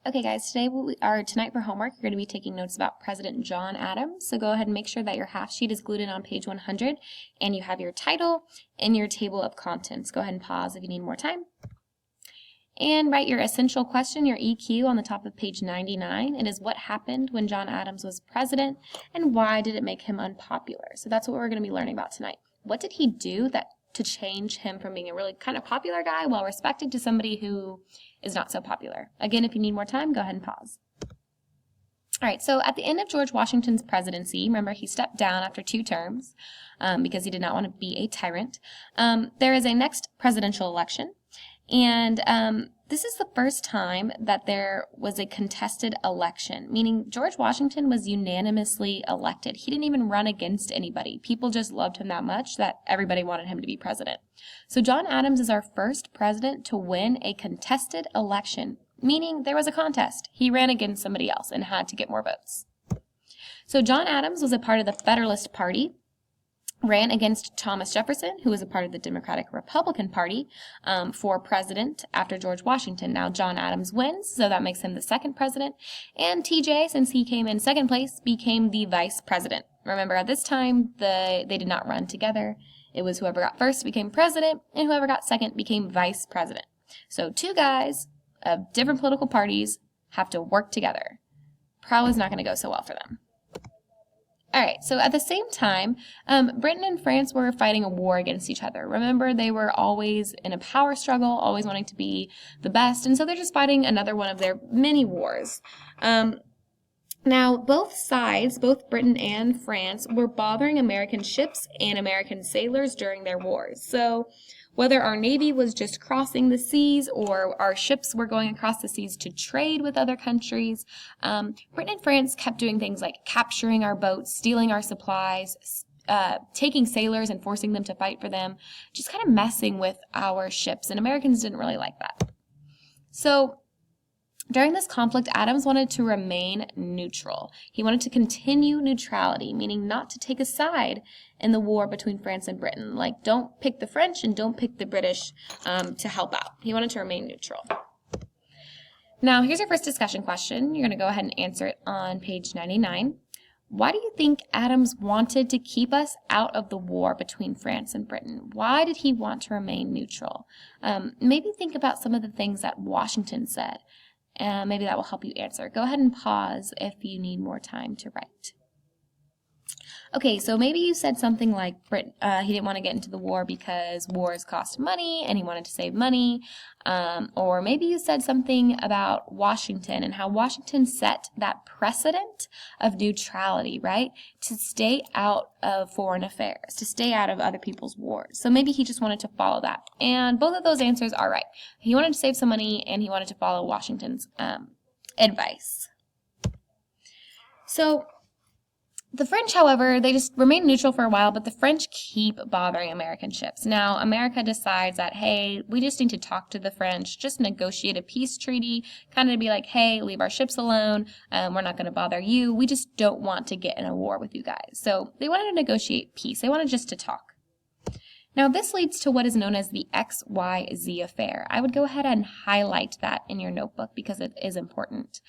Okay, guys, tonight for homework, you're going to be taking notes about President John Adams. So go ahead and make sure that your half sheet is glued in on page 100 and you have your title and your table of contents. Go ahead and pause if you need more time. And write your essential question, your EQ, on the top of page 99. It is what happened when John Adams was president and why did it make him unpopular? So that's what we're going to be learning about tonight. What did he do to change him from being a really kind of popular guy, well respected, to somebody who is not so popular? Again, if you need more time, go ahead and pause. All right, so at the end of George Washington's presidency, remember he stepped down after 2 terms because he did not want to be a tyrant. There is a next presidential election. And this is the first time that there was a contested election, meaning George Washington was unanimously elected. He didn't even run against anybody. People just loved him that much that everybody wanted him to be president. So John Adams is our first president to win a contested election, meaning there was a contest. He ran against somebody else and had to get more votes. So John Adams was a part of the Federalist Party, ran against Thomas Jefferson, who was a part of the Democratic Republican Party, for president after George Washington. Now John Adams wins, so that makes him the second president, and TJ, since he came in second place, became the vice president. Remember, at this time, they did not run together. It was whoever got first became president, and whoever got second became vice president. So 2 guys of different political parties have to work together. Probably not going to go so well for them. All right, so at the same time, Britain and France were fighting a war against each other. Remember, they were always in a power struggle, always wanting to be the best, and so they're just fighting another one of their many wars. Now, both sides, both Britain and France, were bothering American ships and American sailors during their wars. So whether our Navy was just crossing the seas or our ships were going across the seas to trade with other countries, Britain and France kept doing things like capturing our boats, stealing our supplies, taking sailors and forcing them to fight for them, just kind of messing with our ships, and Americans didn't really like that. So during this conflict, Adams wanted to remain neutral. He wanted to continue neutrality, meaning not to take a side in the war between France and Britain. Like, don't pick the French and don't pick the British to help out. He wanted to remain neutral. Now, here's your first discussion question. You're going to go ahead and answer it on page 99. Why do you think Adams wanted to keep us out of the war between France and Britain? Why did he want to remain neutral? Maybe think about some of the things that Washington said. Maybe that will help you answer. Go ahead and pause if you need more time to write. Okay, so maybe you said something like he didn't want to get into the war because wars cost money and he wanted to save money. Or maybe you said something about Washington and how Washington set that precedent of neutrality, right? To stay out of foreign affairs, to stay out of other people's wars. So maybe he just wanted to follow that. And both of those answers are right. He wanted to save some money and he wanted to follow Washington's advice. So the French, however, they just remain neutral for a while, but the French keep bothering American ships. Now, America decides that, hey, we just need to talk to the French, just negotiate a peace treaty, kind of be like, hey, leave our ships alone, we're not going to bother you, we just don't want to get in a war with you guys. So they wanted to negotiate peace, they wanted just to talk. Now, this leads to what is known as the XYZ affair. I would go ahead and highlight that in your notebook because it is important.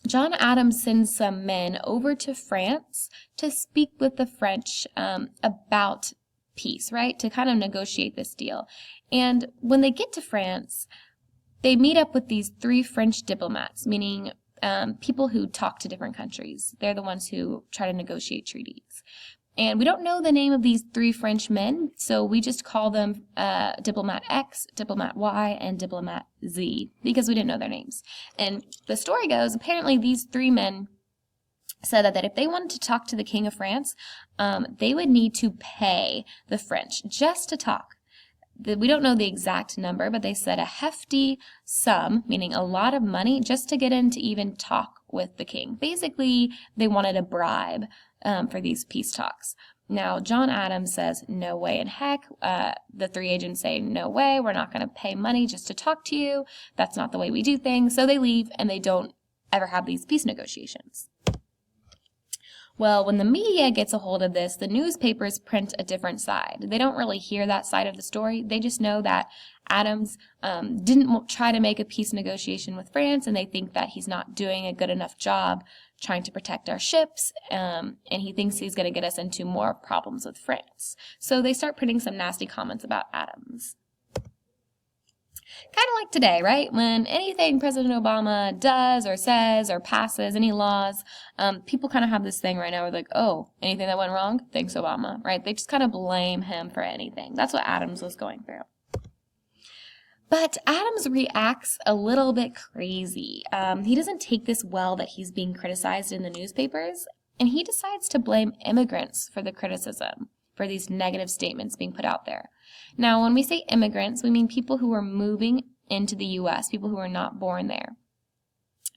John Adams sends some men over to France to speak with the French about peace, right? To kind of negotiate this deal. And when they get to France, they meet up with these 3 French diplomats, meaning people who talk to different countries. They're the ones who try to negotiate treaties. And we don't know the name of these 3 French men, so we just call them Diplomat X, Diplomat Y, and Diplomat Z, because we didn't know their names. And the story goes, apparently these 3 men said that if they wanted to talk to the King of France, they would need to pay the French just to talk. We don't know the exact number, but they said a hefty sum, meaning a lot of money, just to get in to even talk with the king. Basically, they wanted a bribe for these peace talks. Now, John Adams says, no way in heck. The 3 agents say, no way, we're not going to pay money just to talk to you. That's not the way we do things. So they leave, and they don't ever have these peace negotiations. Well, when the media gets a hold of this, the newspapers print a different side. They don't really hear that side of the story. They just know that Adams didn't try to make a peace negotiation with France, and they think that he's not doing a good enough job trying to protect our ships, and he thinks he's going to get us into more problems with France. So they start printing some nasty comments about Adams. Kind of like today, right? When anything President Obama does or says or passes, any laws, people kind of have this thing right now where they're like, oh, anything that went wrong? Thanks, Obama, right? They just kind of blame him for anything. That's what Adams was going through. But Adams reacts a little bit crazy. He doesn't take this well that he's being criticized in the newspapers, and he decides to blame immigrants for the criticism, for these negative statements being put out there. Now, when we say immigrants, we mean people who are moving into the U.S., people who are not born there.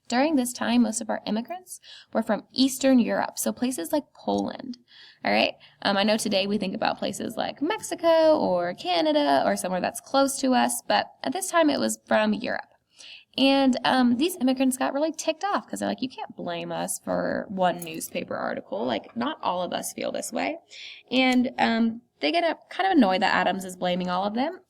During this time, most of our immigrants were from Eastern Europe, so places like Poland. All right. I know today we think about places like Mexico or Canada or somewhere that's close to us, but at this time it was from Europe. And these immigrants got really ticked off because they're like, you can't blame us for one newspaper article. Like, not all of us feel this way. And they get kind of annoyed that Adams is blaming all of them,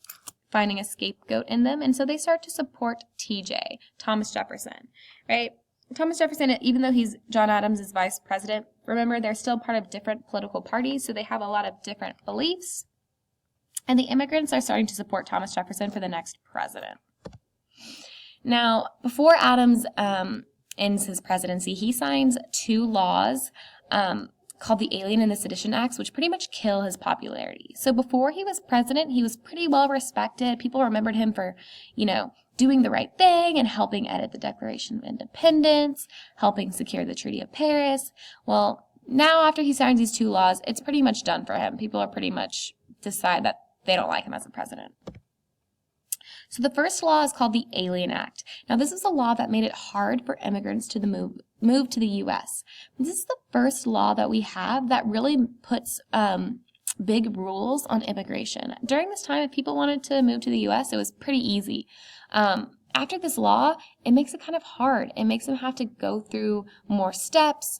finding a scapegoat in them, and so they start to support TJ, Thomas Jefferson, right? Thomas Jefferson, even though he's John Adams' vice president, remember they're still part of different political parties, so they have a lot of different beliefs, and the immigrants are starting to support Thomas Jefferson for the next president. Now, before Adams ends his presidency, he signs 2 laws called the Alien and the Sedition Acts, which pretty much kill his popularity. So before he was president, he was pretty well respected. People remembered him for, doing the right thing and helping edit the Declaration of Independence, helping secure the Treaty of Paris. Well, now after he signs these 2 laws, it's pretty much done for him. People are pretty much decide that they don't like him as a president. So the first law is called the Alien Act. Now, this is a law that made it hard for immigrants to move to the U.S. This is the first law that we have that really puts big rules on immigration. During this time, if people wanted to move to the U.S., it was pretty easy. After this law, it makes it kind of hard. It makes them have to go through more steps,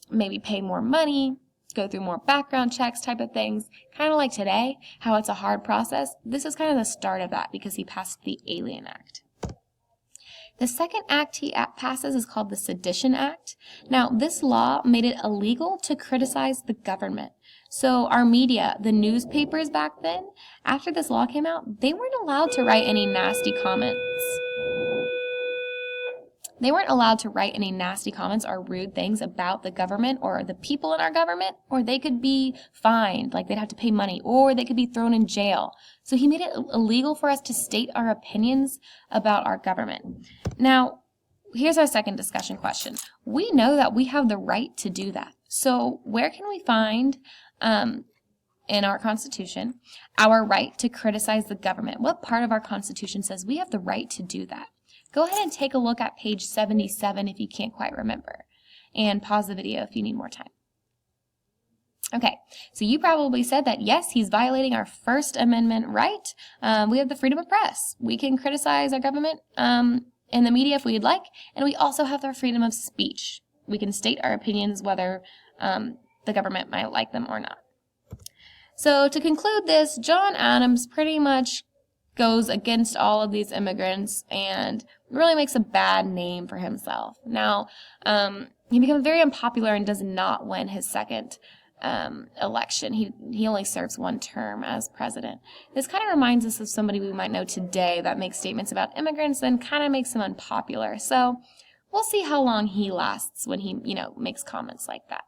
maybe pay more money, go through more background checks type of things. Kind of like today, how it's a hard process. This is kind of the start of that because he passed the Alien Act. The second act he passes is called the Sedition Act. Now, this law made it illegal to criticize the government. So our media, the newspapers back then, after this law came out, they weren't allowed to write any nasty comments. They weren't allowed to write any nasty comments or rude things about the government or the people in our government, or they could be fined, like they'd have to pay money, or they could be thrown in jail. So he made it illegal for us to state our opinions about our government. Now, here's our second discussion question. We know that we have the right to do that. So where can we find in our Constitution our right to criticize the government? What part of our Constitution says we have the right to do that? Go ahead and take a look at page 77 if you can't quite remember, and pause the video if you need more time. Okay, so you probably said that, yes, he's violating our First Amendment right. We have the freedom of press. We can criticize our government in the media if we'd like, and we also have our freedom of speech. We can state our opinions whether the government might like them or not. So to conclude this, John Adams pretty much goes against all of these immigrants and really makes a bad name for himself. Now, he becomes very unpopular and does not win his second election. He only serves 1 term as president. This kind of reminds us of somebody we might know today that makes statements about immigrants and kind of makes him unpopular. So we'll see how long he lasts when he, makes comments like that.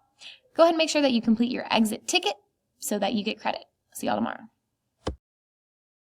Go ahead and make sure that you complete your exit ticket so that you get credit. See y'all tomorrow.